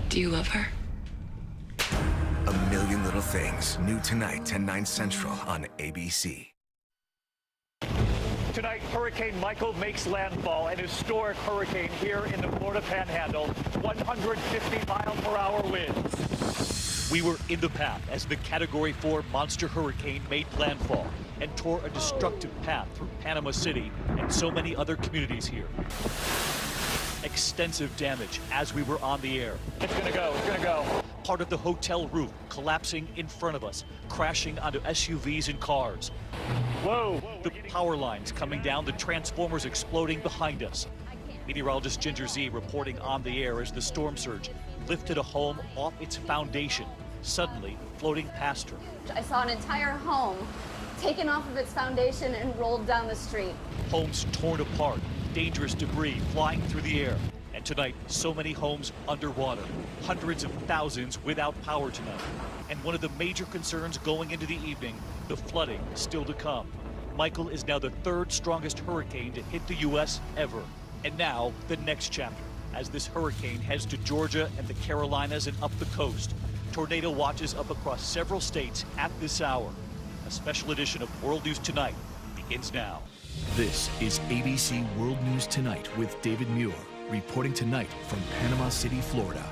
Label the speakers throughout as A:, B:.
A: Do you love her?
B: A Million Little Things, new tonight, 10/9 Central on ABC.
C: Tonight, Hurricane Michael makes landfall, an historic hurricane here in the Florida Panhandle, 150-mile-per-hour winds. We were in the path as the Category 4 monster hurricane made landfall and tore a destructive path through Panama City and so many other communities here. Extensive damage as we were on the air. It's gonna go. Part of the hotel roof collapsing in front of us, crashing onto SUVs and cars. Whoa! The power lines coming down, the transformers exploding behind us. Meteorologist Ginger Z reporting on the air as the storm surge lifted a home off its foundation, suddenly floating past her.
D: I saw an entire home taken off of its foundation and rolled down the street.
C: Homes torn apart, dangerous debris flying through the air. And tonight, so many homes underwater, hundreds of thousands without power tonight. And one of the major concerns going into the evening, the flooding still to come. Michael is now the third strongest hurricane to hit the U.S. ever. And now, the next chapter, as this hurricane heads to Georgia and the Carolinas and up the coast. Tornado watches up across several states at this hour. A special edition of World News Tonight begins now.
E: This is ABC World News Tonight with David Muir, reporting tonight from Panama City, Florida.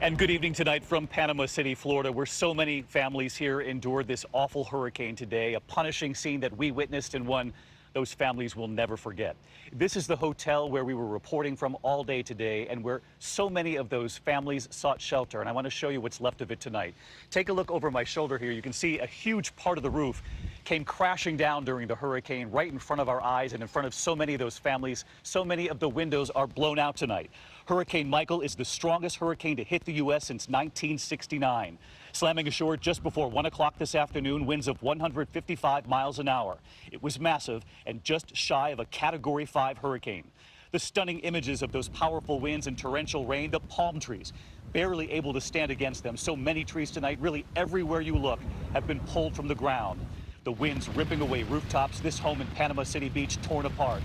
C: And good evening tonight from Panama City, Florida, where so many families here endured this awful hurricane today, a punishing scene that we witnessed and one those families will never forget. This is the hotel where we were reporting from all day today and where so many of those families sought shelter. And I want to show you what's left of it tonight. Take a look over my shoulder here. You can see a huge part of the roof came crashing down during the hurricane right in front of our eyes and in front of so many of those families. So many of the windows are blown out tonight. Hurricane Michael is the strongest hurricane to hit the U.S. since 1969. Slamming ashore just before 1 o'clock this afternoon, winds of 155 miles an hour. It was massive and just shy of a Category 5 hurricane. The stunning images of those powerful winds and torrential rain, the palm trees, barely able to stand against them. So many trees tonight, really everywhere you look, have been pulled from the ground. The winds ripping away rooftops, this home in Panama City Beach torn apart.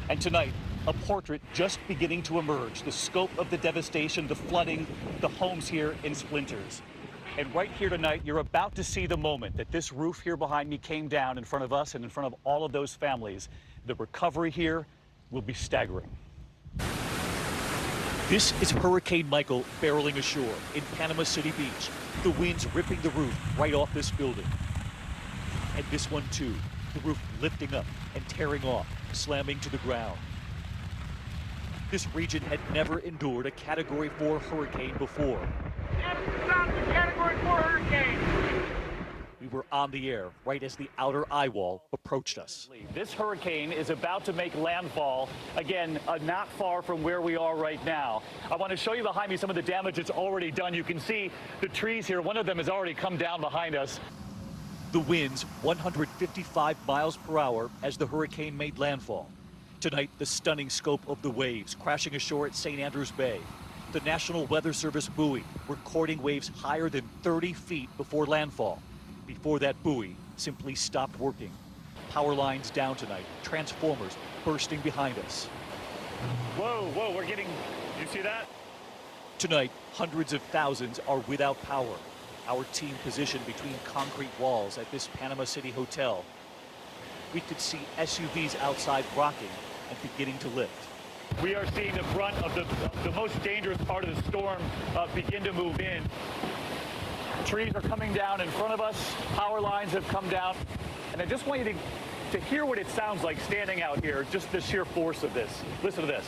C: And tonight, a portrait just beginning to emerge. The scope of the devastation, the flooding, the homes here in splinters. And right here tonight, you're about to see the moment that this roof here behind me came down in front of us and in front of all of those families. The recovery here will be staggering. This is Hurricane Michael barreling ashore in Panama City Beach. The winds ripping the roof right off this building. And this one too, the roof lifting up and tearing off, slamming to the ground. This region had never endured a Category 4 hurricane before.
F: Stop the Category 4 hurricane!
C: We were on the air right as the outer eye wall approached us. This hurricane is about to make landfall, again, not far from where we are right now. I want to show you behind me some of the damage it's already done. You can see the trees here. One of them has already come down behind us. The winds 155 miles per hour as the hurricane made landfall. Tonight, the stunning scope of the waves crashing ashore at St. Andrews Bay. The National Weather Service buoy recording waves higher than 30 feet before landfall. Before that buoy simply stopped working. Power lines down tonight, transformers bursting behind us.
F: Whoa, we're getting, you see that?
C: Tonight, hundreds of thousands are without power. Our team positioned between concrete walls at this Panama City hotel. We could see SUVs outside rocking and beginning to lift.
F: We are seeing the brunt of the most dangerous part of the storm begin to move in. Trees are coming down in front of us. Power lines have come down. And I just want you to hear what it sounds like standing out here, just the sheer force of this. Listen to this.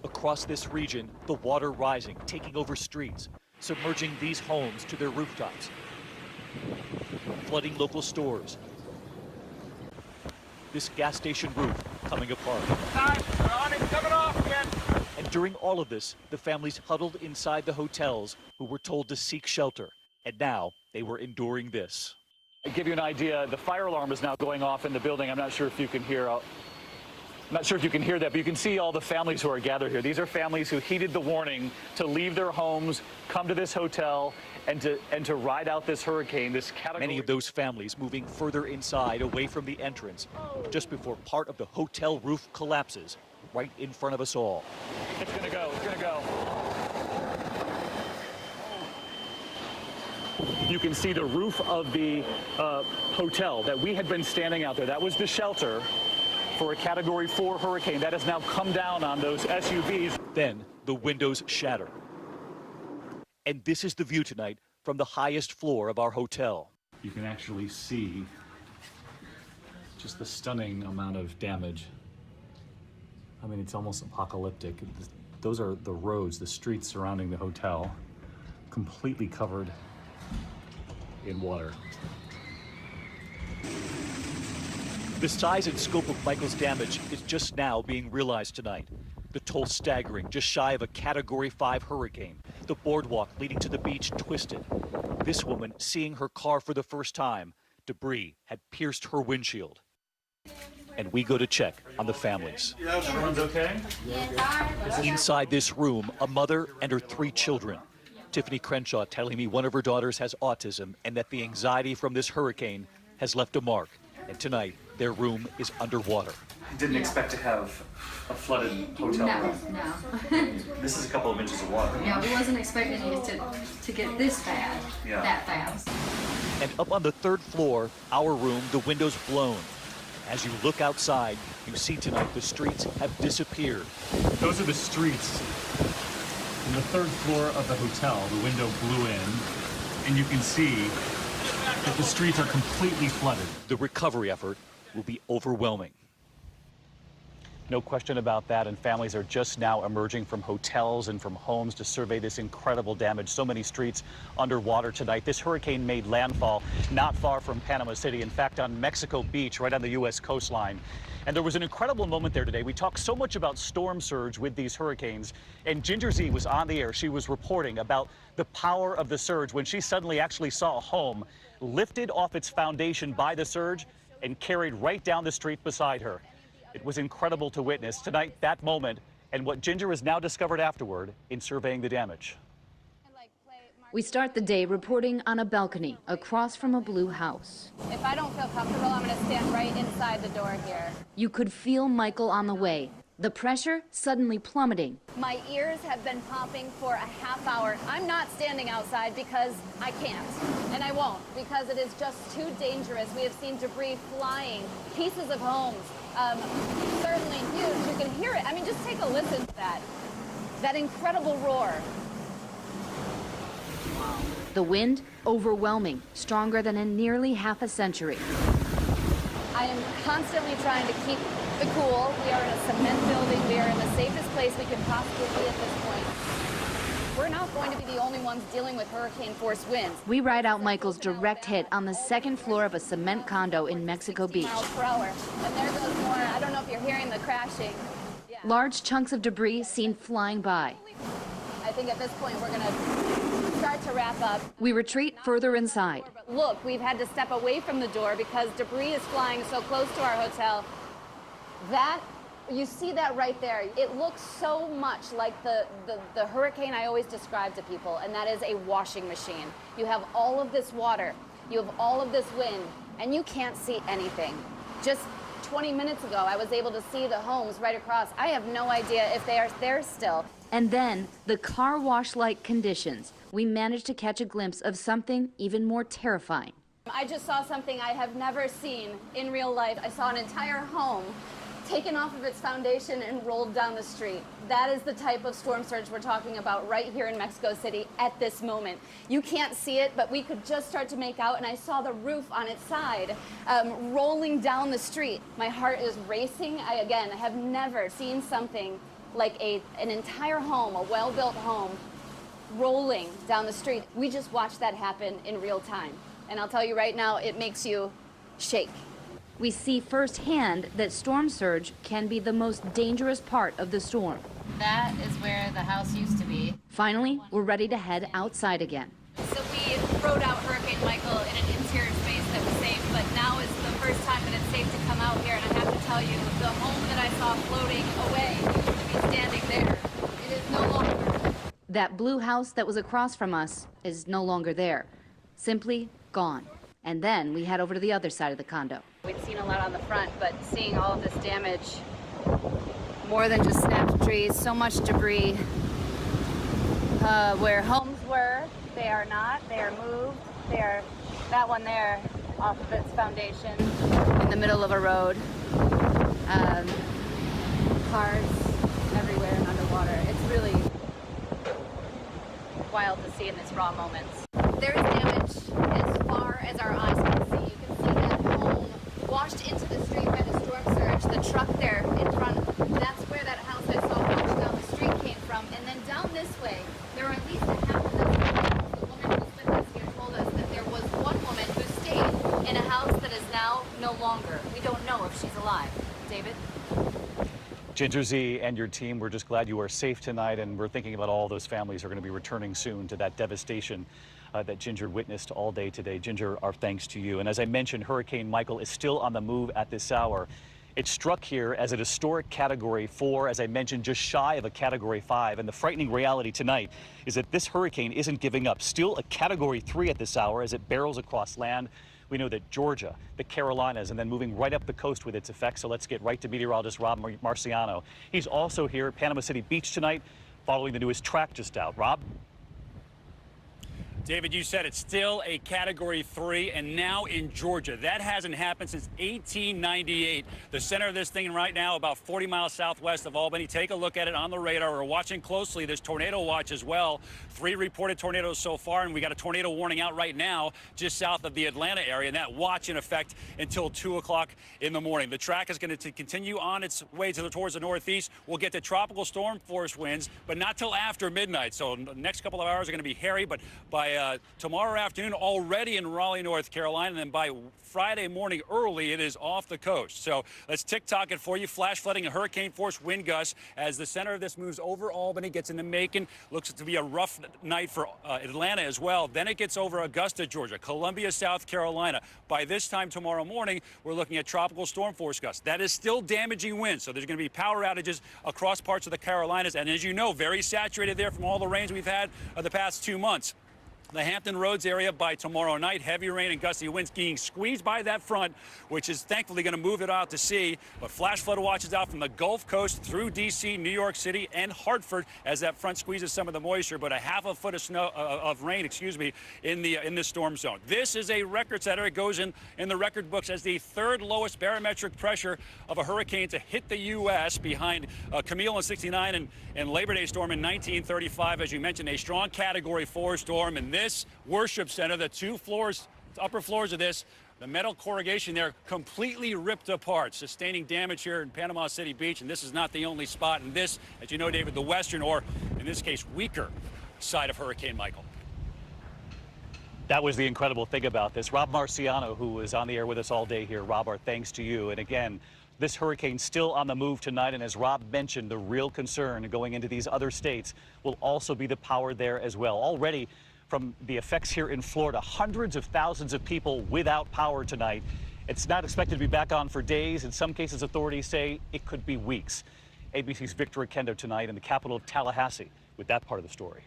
C: Across this region, the water rising, taking over streets, submerging these homes to their rooftops, flooding local stores. This gas station roof coming apart.
F: We're on it, coming off again.
C: And during all of this, the families huddled inside the hotels who were told to seek shelter. And now they were enduring this. To give you an idea, the fire alarm is now going off in the building. I'm not sure if you can hear.
F: I'm not sure if you can hear that, but you can see all the families who are gathered here. These are families who heeded the warning to leave their homes, come to this hotel, and to ride out this hurricane. This category.
C: Many of those families moving further inside, away from the entrance, just before part of the hotel roof collapses right in front of us all.
F: It's gonna go. It's gonna go. You can see the roof of the hotel that we had been standing out there. That was the shelter for a Category 4 hurricane. That has now come down on those SUVs.
C: Then the windows shatter. And this is the view tonight from the highest floor of our hotel.
F: You can actually see just the stunning amount of damage. I mean, it's almost apocalyptic. Those are the roads, the streets surrounding the hotel, completely covered in water.
C: The size and scope of Michael's damage is just now being realized tonight. The toll staggering, just shy of a Category 5 hurricane. The boardwalk leading to the beach twisted. This woman seeing her car for the first time. Debris had pierced her windshield. And we go to check on the families.
F: Everyone's okay?
C: Inside this room, a mother and her 3 children. Tiffany Crenshaw telling me one of her daughters has autism and that the anxiety from this hurricane has left a mark. And tonight, their room is underwater.
F: I didn't expect to have a flooded hotel room.
A: No.
F: This is a couple of inches of water.
A: Yeah, we wasn't expecting it to get this bad,
F: Yeah.
A: that fast.
C: And up on the 3rd floor, our room, the windows blown. As you look outside, you see tonight the streets have disappeared.
F: Those are the streets. On the 3rd floor of the hotel, the window blew in, and you can see that the streets are completely flooded.
C: The recovery effort will be overwhelming. No question about that, and families are just now emerging from hotels and from homes to survey this incredible damage. So many streets underwater tonight. This hurricane made landfall not far from Panama City, in fact, on Mexico Beach, right on the U.S. coastline. And there was an incredible moment there today. We talked so much about storm surge with these hurricanes, and Ginger Zee was on the air. She was reporting about the power of the surge when she suddenly actually saw a home lifted off its foundation by the surge and carried right down the street beside her. It was incredible to witness tonight, that moment, and what Ginger has now discovered afterward in surveying the damage.
G: We start the day reporting on a balcony across from a blue house.
D: If I don't feel comfortable, I'm going to stand right inside the door here.
G: You could feel Michael on the way, the pressure suddenly plummeting.
D: My ears have been popping for a half hour. I'm not standing outside because I can't, and I won't, because it is just too dangerous. We have seen debris flying, pieces of homes, certainly huge. You can hear it. I mean, just take a listen to that incredible roar.
G: The wind overwhelming, stronger than in nearly half a century.
D: I am constantly trying to keep the cool. We are in a cement building. We are in the safest place we can possibly be at this point. We're not going to be the only ones dealing with hurricane force winds.
G: We ride out Michael's direct hit on the 2nd floor of a cement condo in Mexico Beach.
D: Miles per hour. And there goes more. I don't know if you're hearing the crashing. Yeah.
G: Large chunks of debris seen flying by.
D: I think at this point we're going to start to wrap up.
G: We retreat further inside.
D: But look, we've had to step away from the door because debris is flying so close to our hotel. That, you see that right there. It looks so much like the hurricane I always describe to people, and that is a washing machine. You have all of this water, you have all of this wind, and you can't see anything. Just 20 minutes ago, I was able to see the homes right across. I have no idea if they are there still.
G: And then, the car wash-like conditions. We managed to catch a glimpse of something even more terrifying.
D: I just saw something I have never seen in real life. I saw an entire home taken off of its foundation and rolled down the street. That is the type of storm surge we're talking about right here in Mexico City at this moment. You can't see it, but we could just start to make out, and I saw the roof on its side rolling down the street. My heart is racing. I have never seen something like an entire home, a well-built home, rolling down the street. We just watched that happen in real time. And I'll tell you right now, it makes you shake.
G: We see firsthand that storm surge can be the most dangerous part of the storm.
A: That is where the house used to be.
G: Finally, we're ready to head outside again.
D: So we rode out Hurricane Michael in an interior space that was safe, but now is the first time that it's safe to come out here, and I have to tell tell you, the home that I saw floating away used to be standing there. It is no longer.
G: That blue house that was across from us is no longer there. Simply gone. And then we head over to the other side of the condo.
D: We'd seen a lot on the front, but seeing all of this damage, more than just snapped trees, so much debris. Where homes were, they are not. They are moved. They are, that one there, off of its foundation, in the middle of a road. Cars everywhere and underwater. It's really wild to see in these raw moments. There is damage as far as our eyes can see. You can see that home washed into the street by the storm surge. The truck there in front, that's where that house I saw washed down the street came from. And then down this way, there are at least a half a dozen homes. The woman who's with us here told us that there was one woman who stayed in a house that is now no longer. We don't know if she's alive. David?
C: Ginger Zee and your team, we're just glad you are safe tonight, and we're thinking about all those families who are going to be returning soon to that devastation that Ginger witnessed all day today. Ginger, our thanks to you. And as I mentioned, Hurricane Michael is still on the move at this hour. It struck here as a historic Category 4, as I mentioned, just shy of a Category 5. And the frightening reality tonight is that this hurricane isn't giving up. Still a Category 3 at this hour as it barrels across land. We know that Georgia, the Carolinas, and then moving right up the coast with its effects. So let's get right to meteorologist Rob Marciano. He's also here at Panama City Beach tonight, following the newest track just out. Rob?
H: David, you said it's still a Category 3, and now in Georgia. That hasn't happened since 1898. The center of this thing right now, about 40 miles southwest of Albany. Take a look at it on the radar. We're watching closely this tornado watch as well. 3 reported tornadoes so far, and we got a tornado warning out right now just south of the Atlanta area, and that watch in effect until 2 o'clock in the morning. The track is going to continue on its way towards the northeast. We'll get to tropical storm force winds, but not till after midnight. So the next couple of hours are going to be hairy, but by tomorrow afternoon, already in Raleigh, North Carolina, and then by Friday morning early, it is off the coast. So let's tick-tock it for you. Flash flooding and hurricane-force wind gusts as the center of this moves over Albany, gets into Macon. Looks to be a rough night for Atlanta as well. Then it gets over Augusta, Georgia, Columbia, South Carolina. By this time tomorrow morning, we're looking at tropical storm force gusts. That is still damaging winds, so there's going to be power outages across parts of the Carolinas. And as you know, very saturated there from all the rains we've had the past 2 months. The Hampton Roads area by tomorrow night, heavy rain and gusty winds being squeezed by that front, which is thankfully going to move it out to sea. But flash flood watches out from the Gulf Coast through D.C., New York City, and Hartford as that front squeezes some of the moisture. But a half a foot of snow of rain, in the storm zone. This is a record setter. It goes in the record books as the 3rd lowest barometric pressure of a hurricane to hit the U.S. behind Camille in '69 and Labor Day storm in 1935. As you mentioned, a strong Category 4 storm. And this worship center, the 2 floors, upper floors of this, the metal corrugation there completely ripped apart, sustaining damage here in Panama City Beach. And this is not the only spot in this, as you know, David, the western, or in this case, weaker side of Hurricane Michael.
C: That was the incredible thing about this. Rob Marciano, who was on the air with us all day here. Rob, our thanks to you. And again, this hurricane still on the move tonight, and as Rob mentioned, the real concern going into these other states will also be the power there as well. Already, from the effects here in Florida, hundreds of thousands of people without power tonight. It's not expected to be back on for days. In some cases, authorities say it could be weeks. ABC's Victor Oquendo tonight in the capital of Tallahassee with that part of the story.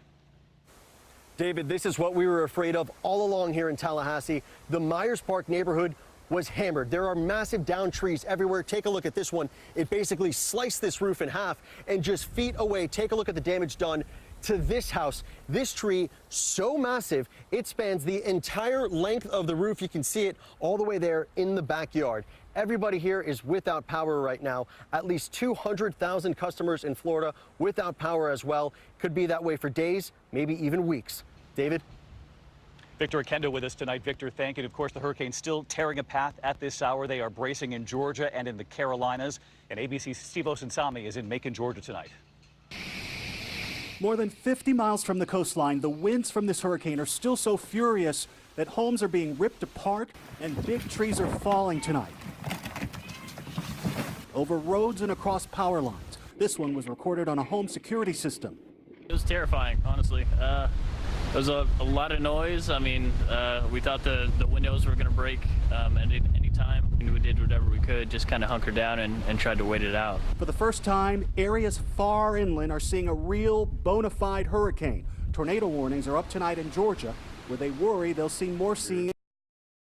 I: David, this is what we were afraid of all along here in Tallahassee. The Myers Park neighborhood was hammered. There are massive down trees everywhere. Take a look at this one. It basically sliced this roof in half, and just feet away, take a look at the damage done to this house. This tree, so massive, it spans the entire length of the roof. You can see it all the way there in the backyard. Everybody here is without power right now. At least 200,000 customers in Florida without power as well. Could be that way for days, maybe even weeks. David?
C: Victor Oquendo with us tonight. Victor, thank you. Of course, the hurricane's still tearing a path at this hour. They are bracing in Georgia and in the Carolinas. And ABC's Steve Osunsami is in Macon, Georgia tonight.
J: More than 50 miles from the coastline, the winds from this hurricane are still so furious that homes are being ripped apart and big trees are falling tonight. Over roads and across power lines. This one was recorded on a home security system.
K: It was terrifying, honestly. There was a lot of noise. I mean, we thought the windows were going to break any time. We did whatever we could, just kind of hunkered down and tried to wait it out.
J: For the first time, areas far inland are seeing a real bona fide hurricane. Tornado warnings are up tonight in Georgia, where they worry they'll see more sea